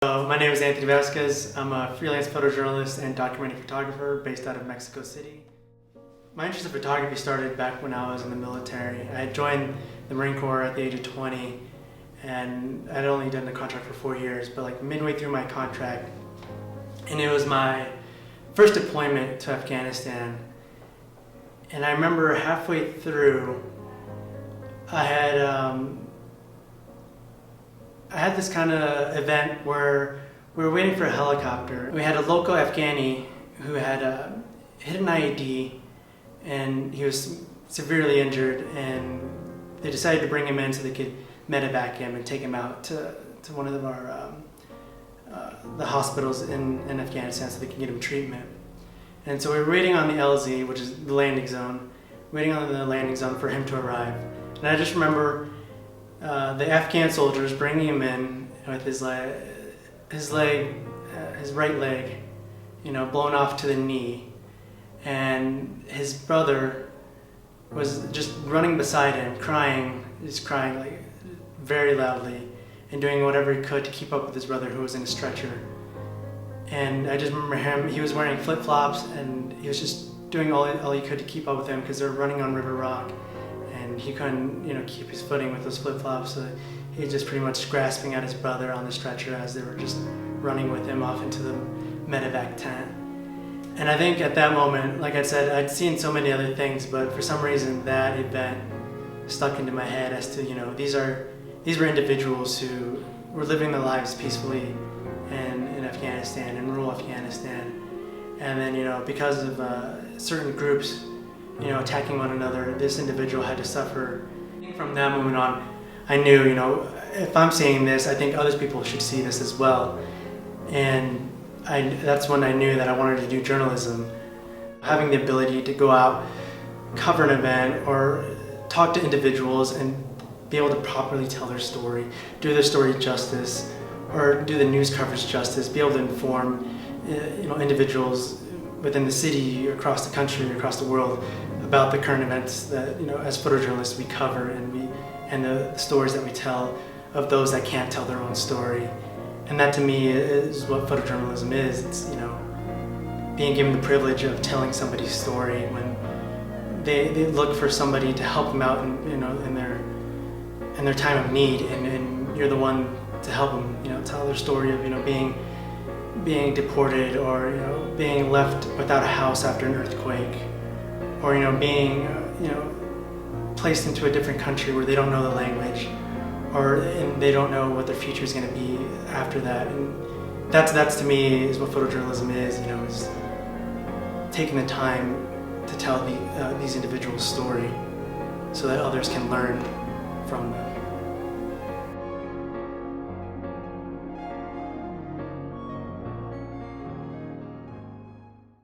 So my name is Anthony Vazquez. I'm a freelance photojournalist and documentary photographer based out of Mexico City. My interest in photography started back when I was in the military. I had joined the Marine Corps at the age of 20, and I'd only done the contract for 4 years, but like midway through my contract, and it was my first deployment to Afghanistan. And I remember halfway through, I had this kind of event where we were waiting for a helicopter. We had a local Afghani who had hit an IED, and he was severely injured, and they decided to bring him in so they could medevac him and take him out to one of our the hospitals in Afghanistan so they can get him treatment. And so we were waiting on the LZ, which is the landing zone, waiting on the landing zone for him to arrive. And I just remember the Afghan soldiers bringing him in with his right leg, blown off to the knee, and his brother was just running beside him, crying like very loudly, and doing whatever he could to keep up with his brother who was in a stretcher. And I just remember he was wearing flip-flops, and he was just doing all he could to keep up with him because they're running on River Rock. And he couldn't, keep his footing with those flip-flops, so he was just pretty much grasping at his brother on the stretcher as they were just running with him off into the medevac tent. And I think at that moment, like I said, I'd seen so many other things, but for some reason that event stuck into my head as to, these were individuals who were living their lives peacefully in Afghanistan, in rural Afghanistan. And then, because of certain groups attacking one another, this individual had to suffer. From that moment on, I knew, if I'm seeing this, I think other people should see this as well. And that's when I knew that I wanted to do journalism. Having the ability to go out, cover an event, or talk to individuals and be able to properly tell their story, do their story justice, or do the news coverage justice, be able to inform individuals within the city, across the country, across the world, about the current events that, as photojournalists we cover, and the stories that we tell of those that can't tell their own story. And that to me is what photojournalism is. It's, being given the privilege of telling somebody's story when they look for somebody to help them out in their time of need, and you're the one to help them, tell their story of, being deported, or being left without a house after an earthquake, or being placed into a different country where they don't know the language, and they don't know what their future is going to be after that. And that's to me is what photojournalism is. Is taking the time to tell these individuals' story so that others can learn from them.